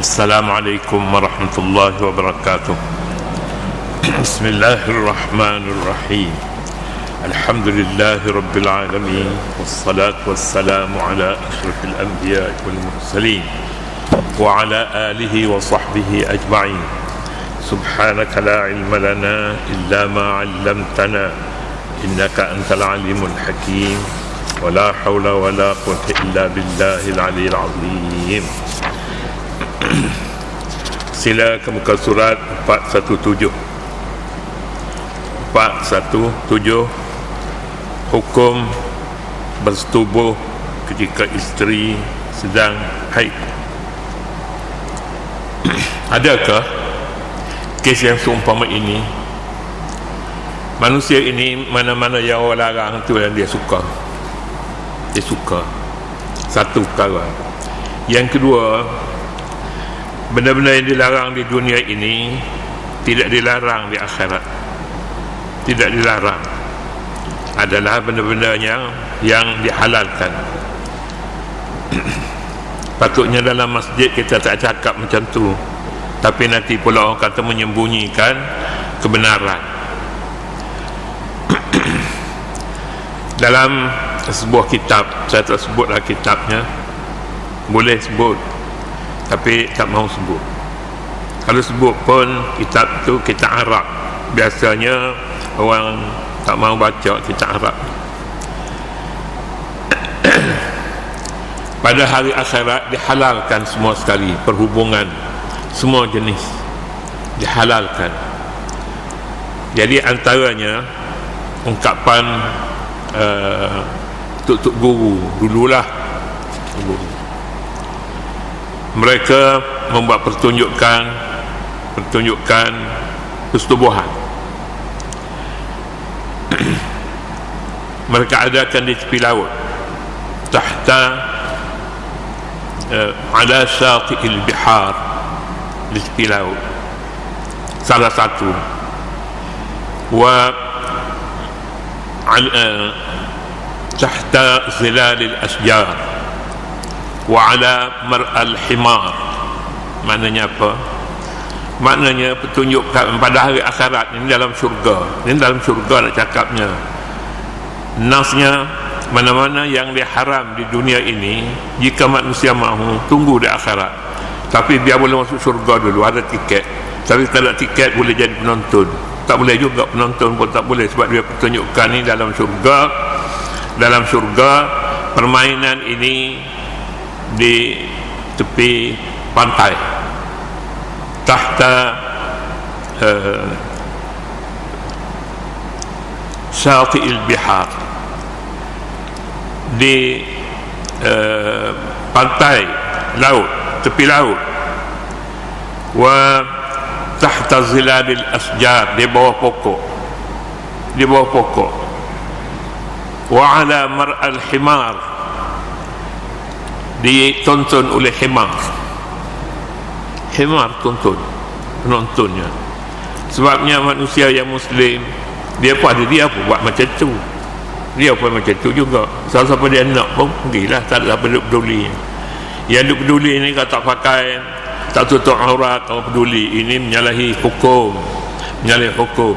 Assalamualaikum warahmatullahi wabarakatuh. Bismillahirrahmanirrahim. Alhamdulillahi rabbil alamin. Wassalatu wassalamu ala asyrafil anbiya wal mursalin wa ala alihi wa sahbihi ajma'in. Subhanaka la ilma lana illa ma 'allamtana innaka antal alimul hakim. Wa la hawla wa la quwwata illa billahil aliyyil azim. Sila ke muka surat 417. 417 hukum bersetubuh ketika isteri sedang haid. Adakah kes yang seumpama ini? Manusia ini mana-mana yang orang larang tu yang dia suka. Dia suka. Satu perkara. Yang kedua, benda-benda yang dilarang di dunia ini tidak dilarang di akhirat. Tidak dilarang. Adalah benda-benda yang dihalalkan. Patutnya dalam masjid kita tak cakap macam tu, tapi nanti pula orang kata menyembunyikan kebenaran. Dalam sebuah kitab, saya tak sebutlah kitabnya, boleh sebut tapi tak mahu sebut. Kalau sebut pun kitab tu kitab Arab. Biasanya orang tak mahu baca kitab Arab. Pada hari akhirat dihalalkan semua sekali, perhubungan semua jenis dihalalkan. Jadi antaranya ungkapan tuk guru dululah, guru. Mereka membuat pertunjukan persetubuhan. Mereka adakan di tepi laut, tahta ala syati'il bihar, di tepi laut, salah satu, wa tahta zilalil asjar wa ala mar'al himar. Maknanya apa? Maknanya pertunjukan pada hari akhirat ini dalam syurga. Ini dalam syurga nak cakapnya. Nasnya, mana-mana yang diharam di dunia ini, jika manusia mahu, tunggu di akhirat. Tapi biar boleh masuk syurga dulu, ada tiket. Tapi tak ada tiket boleh jadi penonton. Tak boleh juga penonton pun tak boleh, sebab dia pertunjukan ini dalam syurga. Dalam syurga, permainan ini di tepi pantai, tahta syati'il bihar, di pantai laut, tepi laut, wa tahta zilalil asjar, di bawah pokok, di bawah pokok, wa ala mar'al himar, ditonton oleh himar. Himar tonton, penontonnya. Sebabnya manusia yang muslim, dia pun ada, dia pun buat macam tu, dia pun macam tu juga. Siapa dia nak pun pergilah, tak ada apa peduli. Yang dia peduli ni kalau tak pakai, tak tutup aurat, kalau peduli, ini menyalahi hukum, menyalahi hukum.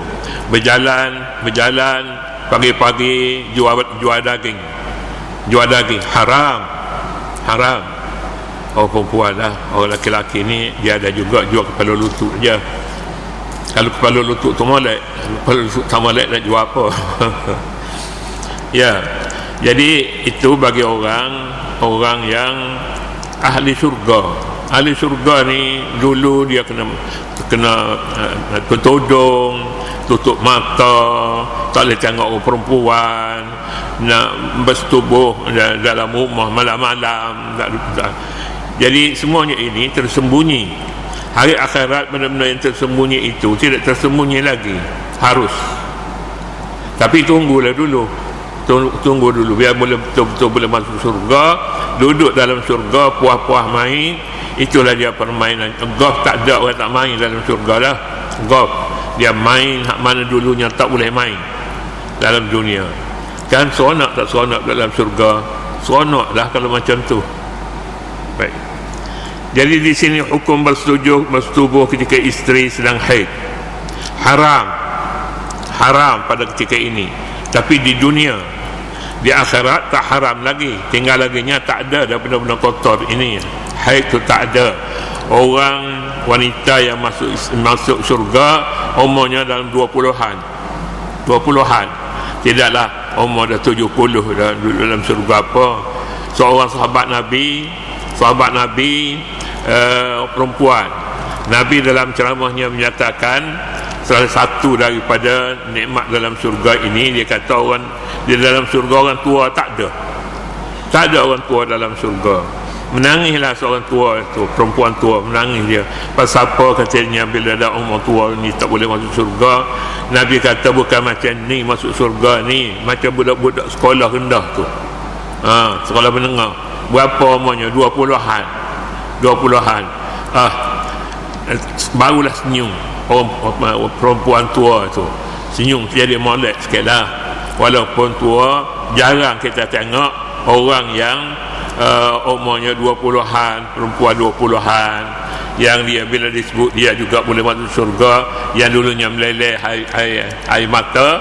Berjalan pagi-pagi jual daging, haram. Orang perempuan lah, orang lelaki ni dia ada juga jual kepala lutut je. Kalau kepala lutut tu molek, kepala lutut tak molek nak jual apa? Ya, jadi itu bagi orang yang ahli syurga. Ahli syurga ni dulu dia kena tudung, tutup mata, tak boleh tengok orang perempuan, nak bersetubuh dalam rumah malam-malam. Jadi semuanya ini tersembunyi. Hari akhirat benda-benda yang tersembunyi itu tidak tersembunyi lagi, harus. Tapi tunggulah dulu, tunggu dulu biar boleh betul-betul boleh masuk surga, duduk dalam surga, puas-puas main. Itulah dia permainan. Golf tak ada orang tak main dalam surga lah. Golf dia main hak mana dulunya tak boleh main dalam dunia. Kan seronok tak seronok dalam surga? Seronok dah kalau macam tu. Baik. Jadi di sini hukum bersetubuh ketika isteri sedang haid haram pada ketika ini. Tapi di dunia, di akhirat tak haram lagi. Tinggal laginya tak ada benda-benda kotor ini. Haid tu tak ada. Orang wanita yang masuk syurga umurnya dalam 20-an. Tidaklah umur dah 70 dalam syurga apa. Seorang sahabat Nabi perempuan, Nabi dalam ceramahnya menyatakan salah satu daripada nikmat dalam syurga ini, dia kata orang di dalam syurga orang tua tak ada orang tua dalam syurga. Menangislah seorang tua itu, perempuan tua menangis dia. Pasal apa katanya bila ada umur tua ni tak boleh masuk syurga? Nabi kata bukan macam ni masuk syurga ni, macam budak-budak sekolah rendah tu, sekolah menengah. Berapa umurnya? 20-an. Barulah senyum perempuan tua tu, senyum jadi molek sikit lah. Walaupun tua, jarang kita tengok orang yang umurnya 20-an, perempuan 20-an, yang dia bila disebut dia juga boleh masuk syurga, yang dulunya meleleh air mata.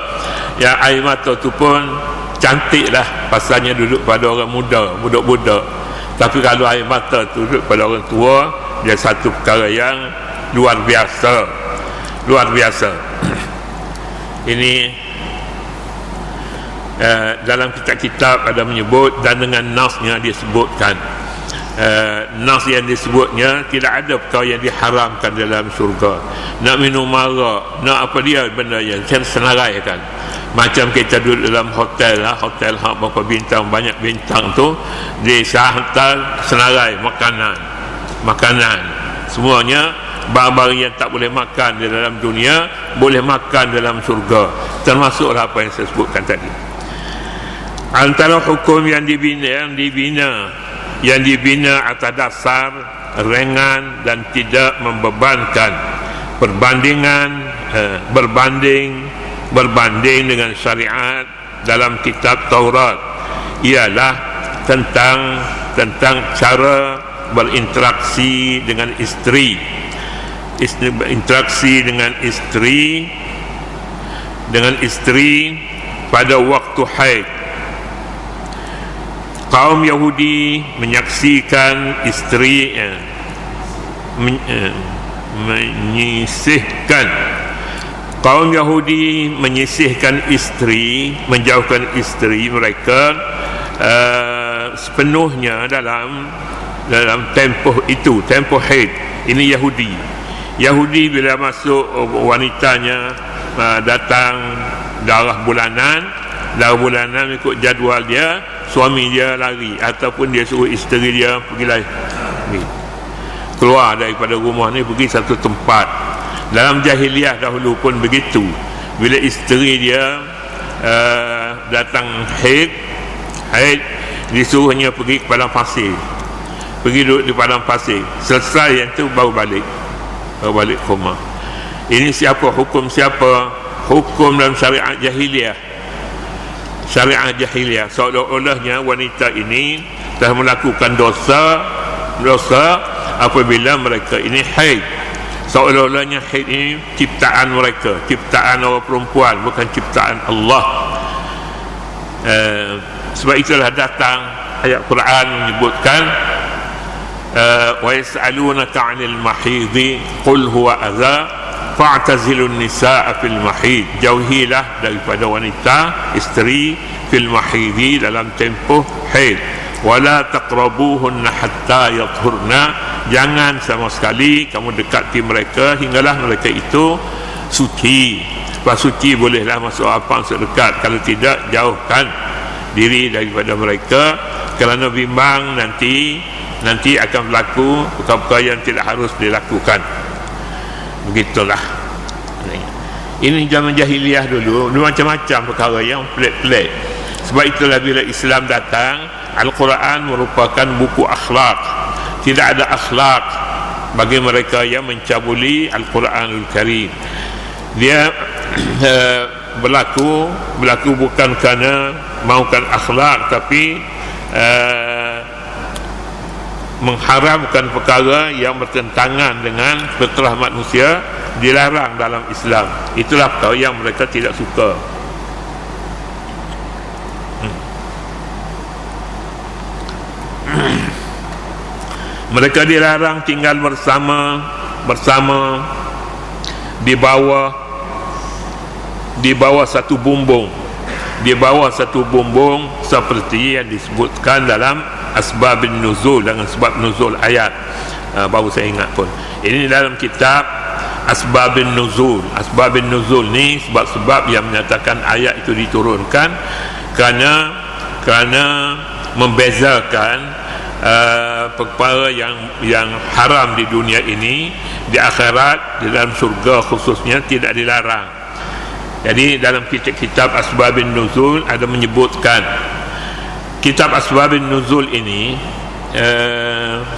Yang air mata tu pun cantik lah, pasalnya duduk pada orang muda, budak-budak. Tapi kalau air mata tu duduk pada orang tua, dia satu perkara yang luar biasa. Ini dalam kitab-kitab ada menyebut, dan dengan nasnya disebutkan, nas yang disebutnya tidak ada perkara yang diharamkan dalam syurga. Nak minum arak, nak apa dia benda yang senarai kan. Macam kita duduk dalam hotel hotel berapa bintang, banyak bintang tu, dia hantar senarai makanan semuanya. Barang-barang yang tak boleh makan di dalam dunia boleh makan dalam syurga, termasuklah apa yang saya sebutkan tadi. Antara hukum yang dibina atas dasar ringan dan tidak membebankan, berbanding dengan syariat dalam kitab Taurat, ialah tentang cara berinteraksi dengan isteri, pada waktu haid. Kaum Yahudi menyisihkan isteri, menjauhkan isteri mereka sepenuhnya dalam tempoh itu, tempoh haid. Ini Yahudi bila masuk wanitanya datang darah bulanan ikut jadual dia, suami dia lari ataupun dia suruh isteri dia pergi keluar daripada rumah ni, pergi satu tempat. Dalam jahiliah dahulu pun begitu. Bila isteri dia datang haid, disuruhnya pergi ke padang pasir, pergi duduk di padang pasir. Selesai yang tu baru balik ke rumah. Ini siapa? Hukum siapa? Hukum dalam syariat jahiliah. Seolah-olahnya wanita ini telah melakukan dosa apabila mereka ini haid. Seolah-olahnya haid ini ciptaan mereka, ciptaan orang perempuan, bukan ciptaan Allah. Sebab itulah datang ayat Quran menyebutkan, wa yas'alunaka 'anil mahidhi qul huwa adza fa'tazilun nisaa fil mahid. Jauhilah daripada wanita isteri fil mahidhi, dalam tempoh haid. Wala taqrabuhunna hatta yathurna. Jangan sama sekali kamu dekati mereka hinggalah mereka itu suci. Pas suci bolehlah masuk dekat, kalau tidak jauhkan diri daripada mereka, kerana bimbang nanti akan berlaku perkara yang tidak harus dilakukan. Begitulah. Ini zaman jahiliah dulu macam-macam perkara yang pelik-pelik. Sebab itulah bila Islam datang, Al-Quran merupakan buku akhlak. Tidak ada akhlak bagi mereka yang mencabuli Al-Quranul Karim. Dia berlaku bukan kerana mahukan akhlak, tapi mengharamkan perkara yang bertentangan dengan fitrah manusia, dilarang dalam Islam. Itulah perkara yang mereka tidak suka. Mereka dilarang tinggal bersama di bawah satu bumbung, seperti yang disebutkan dalam asbabun nuzul, dengan sebab nuzul ayat. Baru saya ingat pun, ini dalam kitab asbabun nuzul. Asbabun nuzul ni sebab-sebab yang menyatakan ayat itu diturunkan kerana membezakan perkara yang haram di dunia ini, di akhirat, di dalam surga khususnya tidak dilarang. Jadi dalam kitab Asbabun Nuzul ada menyebutkan, kitab Asbabun Nuzul ini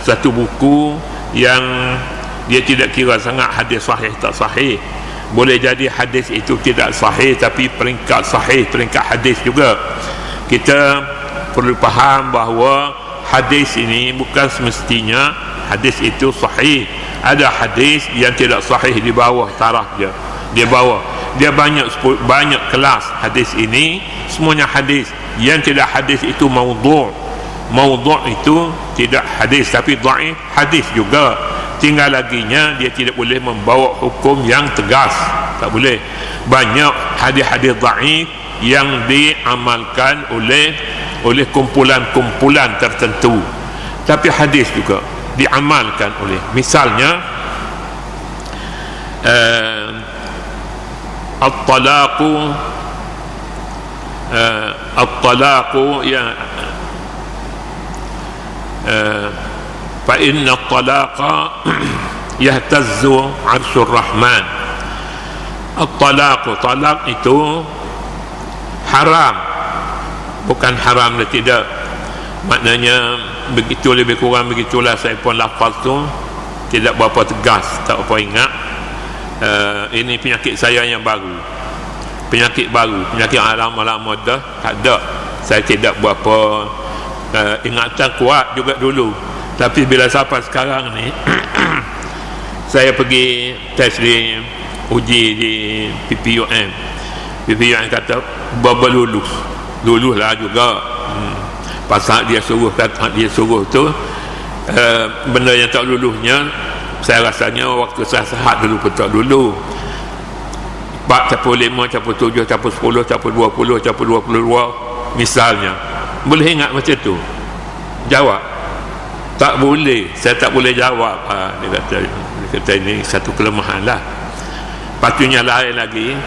satu buku yang dia tidak kira sangat hadis sahih tak sahih. Boleh jadi hadis itu tidak sahih, tapi peringkat sahih, peringkat hadis juga. Kita perlu faham bahawa hadis ini bukan semestinya hadis itu sahih. Ada hadis yang tidak sahih di bawah taraf dia, di bawah. Dia banyak kelas hadis ini, semuanya hadis. Yang tidak hadis itu maudhu'. Maudhu' itu tidak hadis, tapi dhaif hadis juga. Tinggal laginya dia tidak boleh membawa hukum yang tegas, tak boleh. Banyak hadis-hadis dhaif yang diamalkan oleh kumpulan-kumpulan tertentu, tapi hadis juga diamalkan oleh, misalnya at-talaqu ya fa inna at-talaqa yahtazzu 'arsyur rahman. At-talaq, talaq itu haram, bukan haram dan tidak. Maknanya begitu, lebih kurang begitulah. Saya pun lafaz tu tidak berapa tegas, tak apa ingat. Ini penyakit saya yang baru, penyakit lama-lama dah tak ada. Saya tidak berapa ingatan kuat juga dulu, tapi bila sampai sekarang ni saya pergi test di uji di PPUM kata baba lulus lah juga. Pasal dia suruh tu benda yang tak lulusnya, saya rasanya waktu saya sihat dulu pun tak dulu. 4 capur 5 capur 7 capur 10 capur 20 capur 22 misalnya, boleh ingat macam tu? Jawab tak boleh, saya tak boleh jawab. Dia kata ini satu kelemahan lah. Patutnya lain lagi,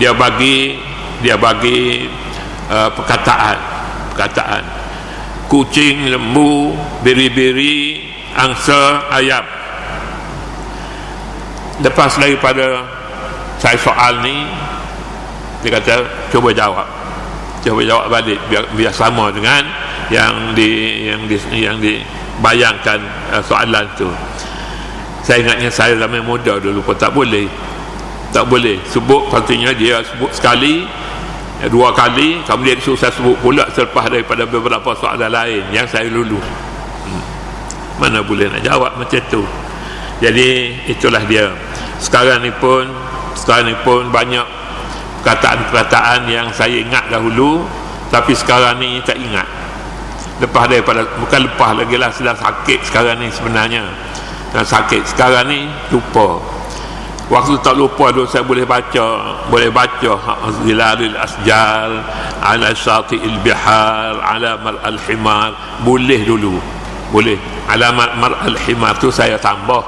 dia bagi perkataan kucing, lembu, biri-biri, angsa, ayam. Lepas daripada saya soal ni, dia kata cuba jawab balik biar sama dengan yang dibayangkan soalan tu. Saya ingatnya saya zaman muda dulu pun tak boleh sebut. Patutnya dia sebut sekali, 2 kali, kemudian suruh saya sebut pula selepas daripada beberapa soalan lain yang saya lulus. Mana boleh nak jawab macam tu. Jadi itulah dia. Sekarang ni pun banyak perkataan-perkataan yang saya ingat dahulu, tapi sekarang ni tak ingat. Bukan lepas lagi lah, sedang sakit sekarang ni sebenarnya. Sekarang ni lupa. Waktu tak lupa dulu saya boleh baca zilalil asjar ala syati'il bihar ala mar'al himar. Boleh ala mar'al himar tu saya tambah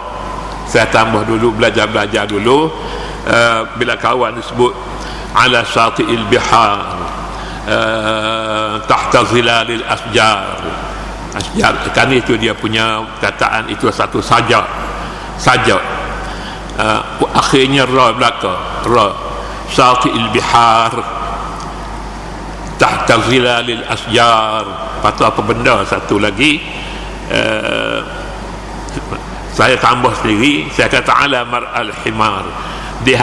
dulu, belajar dulu. Bila kawan disebut ala syati'il bihar tahta zilalil asjar, kan itu dia punya kataan, itu satu saja. Akhirnya ra belakang, ra syati'il bihar tahta zilalil asjar. Patut apa benda satu lagi, saya tambah sendiri, saya kata ala mar'al himar, di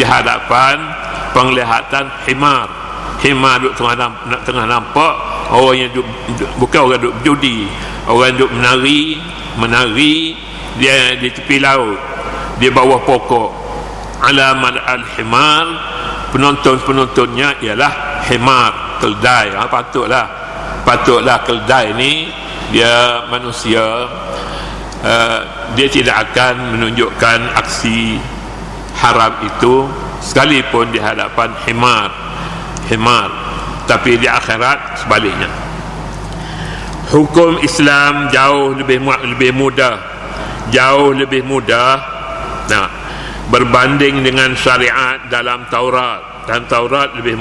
hadapan penglihatan himar duduk tengah nampak orang yang bukan orang duk berjudi, orang duk menari dia di tepi laut, di bawah pokok. Alaman al-himar, penontonnya ialah himar, keldai. Patutlah keldai ni dia manusia, dia tidak akan menunjukkan aksi haram itu sekalipun di hadapan himar, tapi di akhirat sebaliknya. Hukum Islam jauh lebih mudah, berbanding dengan syariat dalam Taurat. Dan Taurat lebih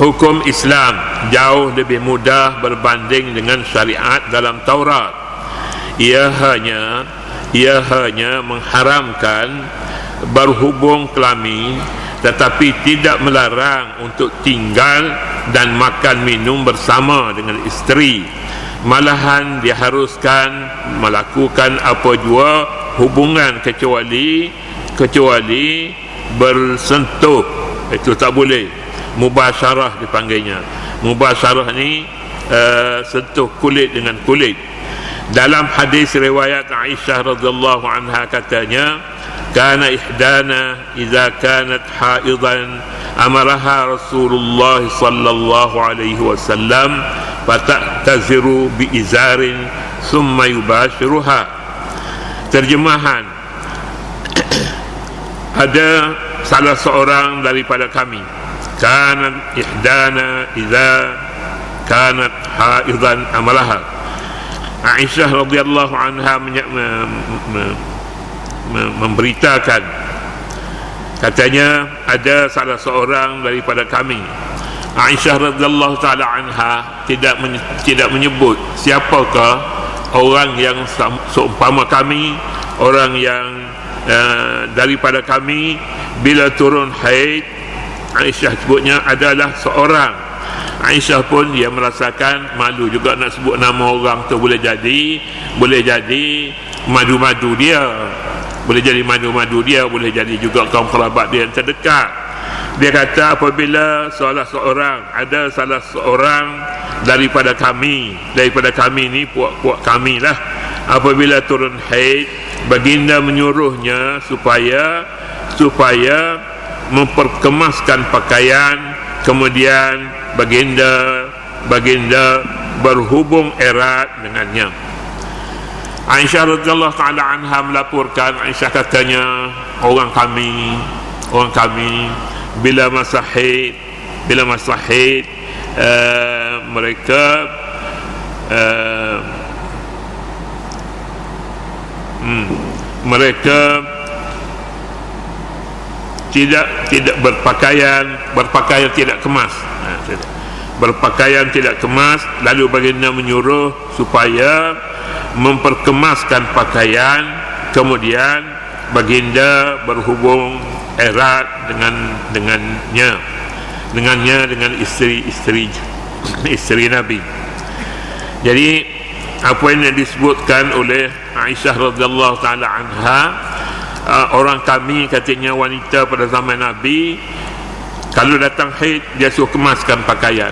hukum Islam jauh lebih mudah berbanding dengan syariat dalam Taurat. Ia hanya mengharamkan berhubung kelamin, tetapi tidak melarang untuk tinggal dan makan minum bersama dengan isteri. Malahan diharuskan melakukan apa jua hubungan kecuali bersentuh. Itu tak boleh. Mubasyarah dipanggilnya. Mubasyarah ni sentuh kulit dengan kulit. Dalam hadis riwayat Aisyah radhiyallahu anha katanya, kana ihdana idza kanat haidan amaraha Rasulullah sallallahu alaihi wasallam fata'taziru biizarin thumma yubashiruha. Terjemahan, ada salah seorang daripada kami, kanat ihdana idza kanat haidan amaraha. Aisyah radhiyallahu anha memberitakan, katanya ada salah seorang daripada kami. Aisyah radhiyallahu taala anha tidak menyebut siapakah orang yang seumpama kami, orang yang daripada kami bila turun haid. Aisyah sebutnya adalah seorang. Aisyah pun dia merasakan malu juga nak sebut nama orang tu. Boleh jadi madu-madu dia, boleh jadi juga kaum kerabat dia yang terdekat. Dia kata apabila ada salah seorang daripada kami ni, puak kami lah, apabila turun haid, baginda menyuruhnya supaya memperkemaskan pakaian, kemudian baginda berhubung erat dengannya. Aisyah radhiyallahu taala anha melaporkan, Aisyah katanya, orang kami bila masa haid mereka tidak berpakaian tidak kemas. Berpakaian tidak kemas, lalu baginda menyuruh supaya memperkemaskan pakaian, kemudian baginda berhubung erat dengan isteri Nabi. Jadi apa yang disebutkan oleh Aisyah radhiyallahu taala anha, orang kami katanya wanita pada zaman Nabi kalau datang haid dia suruh kemaskan pakaian.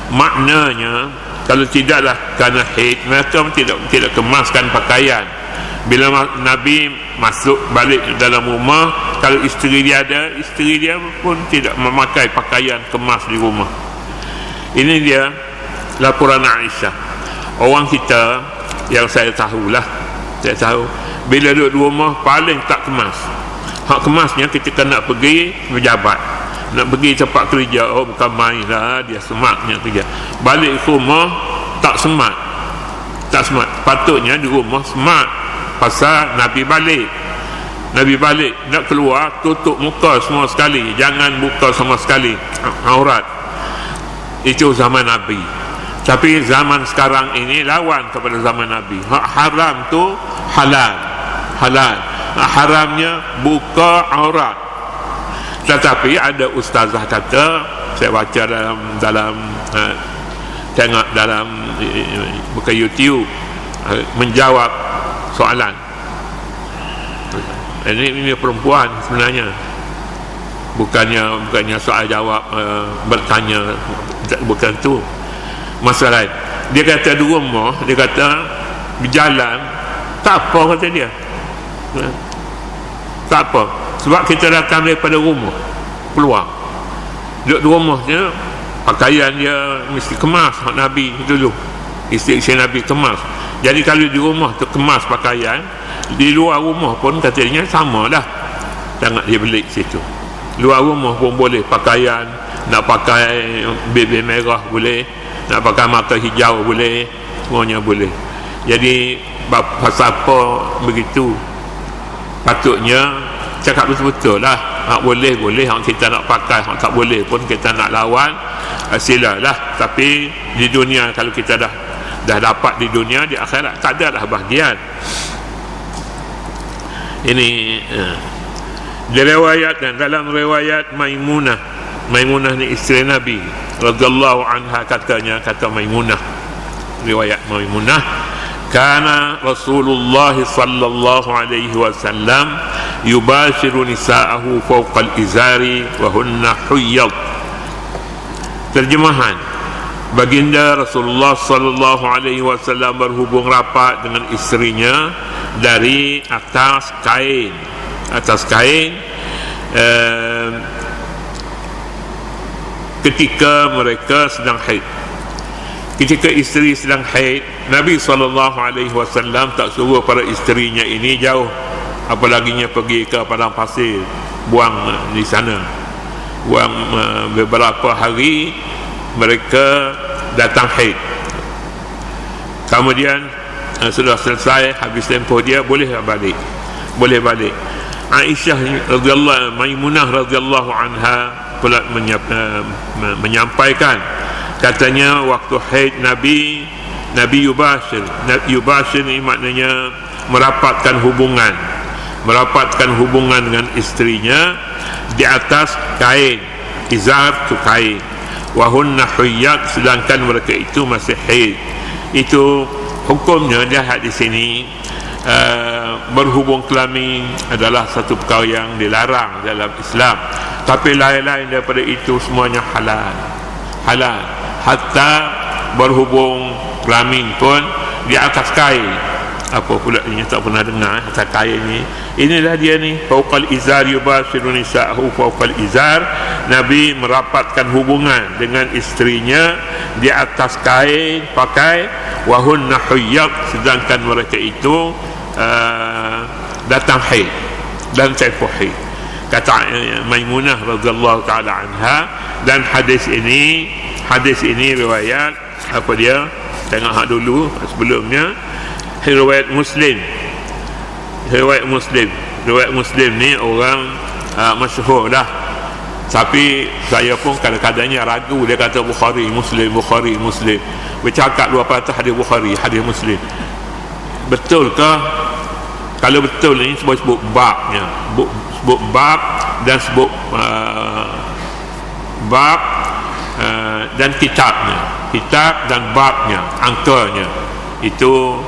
Maknanya kalau tidaklah kerana haid mereka tidak kemaskan pakaian. Bila Nabi masuk balik dalam rumah, kalau isteri dia ada, isteri dia pun tidak memakai pakaian kemas di rumah. Ini dia laporan Aisyah. Orang kita yang saya tahu bila duduk di rumah paling tak kemas. Hak kemasnya ketika nak pergi pejabat, nak pergi tempat kerja, bukan main lah, dia semaknya kerja. Balik ke rumah tak semak. Patutnya di rumah semak. Pasal Nabi balik nak keluar, tutup muka semua sekali, jangan buka sama sekali aurat. Itu zaman Nabi. Tapi zaman sekarang ini lawan kepada zaman Nabi. Hak haram tu halal. Haramnya buka aurat. Tetapi ada ustazah kata, saya baca dalam tengok dalam buka YouTube, menjawab soalan. Ini perempuan sebenarnya. bukannya soal jawab, bertanya, bukan tu masalah. Dia kata di rumah, dia kata berjalan tak apa, kata dia, tak apa, sebab kita datang daripada rumah, keluar duduk di rumahnya, pakaian dia mesti kemas. Nabi dulu, isteri Nabi kemas. Jadi kalau di rumah tu kemas pakaian, di luar rumah pun katanya sama dah. Jangan dia belik situ. Luar rumah pun boleh pakaian, nak pakai bebel merah boleh, nak pakai mata hijau boleh, semuanya boleh. Jadi pasal apa begitu, patutnya cakap betul-betul lah. Hak boleh, hak kita nak pakai, hak tak boleh pun kita nak lawan, silalah. Tapi di dunia, kalau kita dah dapat di dunia, di akhirat tak ada lah bahagian. Ini diriwayatkan dalam riwayat Maimunah ni isteri Nabi radhiyallahu anha, kata Maimunah, riwayat Maimunah, kana Rasulullah sallallahu alaihi wasallam yubashiru nisa'ahu fawqa al-izari wa hunna huyyad. Terjemahan, baginda Rasulullah sallallahu alaihi wasallam berhubung rapat dengan isterinya dari atas kain, ketika mereka sedang haid. Ketika isteri sedang haid, Nabi SAW tak suruh para isterinya ini jauh, apalaginya pergi ke padang pasir, buang di sana, buang beberapa hari mereka datang haid. Kemudian sudah selesai, habis tempoh dia, boleh balik. Aisyah radhiyallahu, Maimunah radhiyallahu anha pula menyampaikan, katanya waktu haid Nabi yubashir ini maknanya merapatkan hubungan dengan isterinya di atas kain, izar tu kain, wahunna huyyat, sedangkan mereka itu masih haid. Itu hukumnya. Lihat di sini, berhubung kelamin adalah satu perkara yang dilarang dalam Islam, tapi lain-lain daripada itu semuanya halal. Hatta berhubung kelamin pun di atas kain. Apa pula ini, tak pernah dengar atas kain ni. Inilah dia ni, fawqal izar yubashiru nisa'ahu fawqal izar. Nabi merapatkan hubungan dengan isterinya di atas kain, pakai wahunna huyyad, sedangkan mereka itu datang haid dan tempoh haid, kata Maimunah radhiyallahu taala anha. Dan hadis ini riwayat apa dia, tengok hak dulu sebelumnya, riwayat Muslim ni orang masyhur dah, tapi saya pun kadang-kadangnya ragu. Dia kata Bukhari Muslim, bercakap dua patah hadis Bukhari, hadis Muslim. Betulkah? Kalau betul ni sebut babnya, sebut bab dan sebut bab dan kitab dan babnya, angkanya. Itu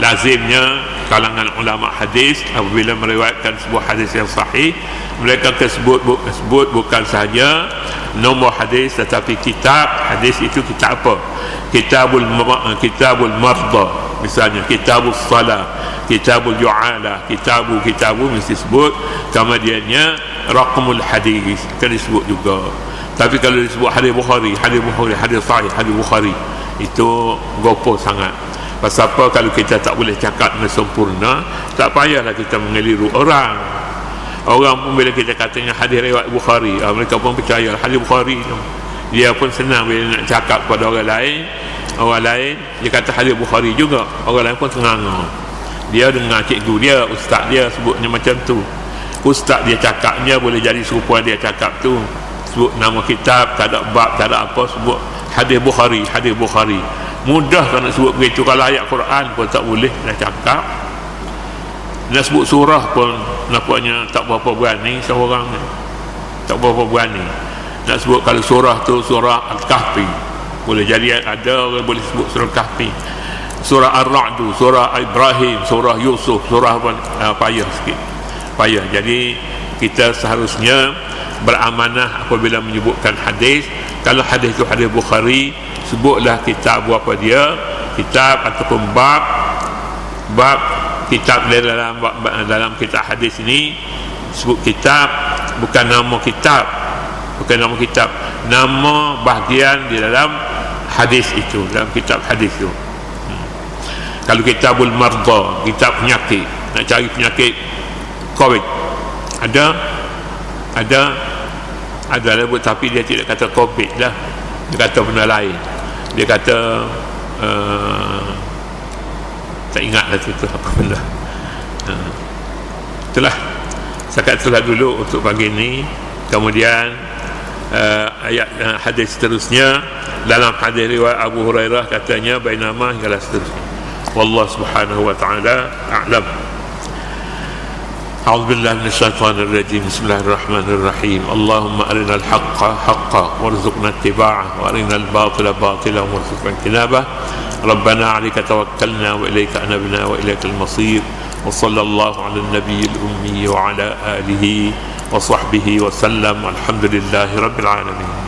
lazimnya kalangan ulama hadis apabila meriwayatkan sebuah hadis yang sahih, mereka sebut bukan sahaja nombor hadis, tetapi kitab hadis itu kitab apa? Kitabul marda, misalnya kitabul salat, kitabul ju'ala, kitabu mesti sebut. Kemudiannya raqamul hadis kan disebut juga. Tapi kalau disebut hadis Bukhari, hadis sahih, hadis Bukhari, itu gopoh sangat. Pasal apa? Kalau kita tak boleh cakap dengan sempurna, tak payahlah kita mengeliru orang pun bila kita katanya hadis riwayat Bukhari, mereka pun percaya hadis Bukhari. Dia pun senang bila nak cakap kepada orang lain, dia kata hadis Bukhari juga. Orang lain pun ternganga. Dia dengar cikgu dia, ustaz dia sebutnya macam tu. Ustaz dia cakapnya boleh jadi serupa dia cakap tu. Sebut nama kitab, tak ada bab, tak ada apa, sebut hadis Bukhari. Mudah kan nak sebut begitu. Kalau ayat Quran pun tak boleh nak cakap. Nak sebut surah pun nampaknya tak berapa berani seorang. Tak berapa berani nak sebut. Kalau surah tu surah Al-Kahfi, boleh jadi ada orang boleh sebut surah Kahfi, surah Ar-Ra'd, surah Ibrahim, surah Yusuf, surah apa, payah sikit. Jadi kita seharusnya beramanah apabila menyebutkan hadis. Kalau hadis itu hadis Bukhari, sebutlah kitab apa dia, kitab ataupun bab kitab dalam kitab hadis ini sebut kitab, bukan nama kitab, nama bahagian di dalam hadis itu, dalam kitab hadis itu. Kalau kitabul marda, kitab penyakit, nak cari penyakit COVID, ada lah, tapi dia tidak kata COVID dah, dia kata benda lain, dia kata tak ingat lah tu apa benda. Itulah, setakat itulah dulu untuk pagi ini. Kemudian ayat hadis seterusnya, dalam hadis riwayat Abu Hurairah katanya bainama hinggalah seterusnya. Wallahu subhanahu wa ta'ala a'lam. أعوذ بالله من الشيطان الرجيم. بسم الله الرحمن الرحيم. اللهم أرنا الحق حقا وارزقنا اتباعه وأرنا الباطل باطلا وارزقنا اجتنابه. ربنا عليك توكلنا وإليك أنبنا وإليك المصير. وصلى الله على النبي الأمي وعلى آله وصحبه وسلم. الحمد لله رب العالمين.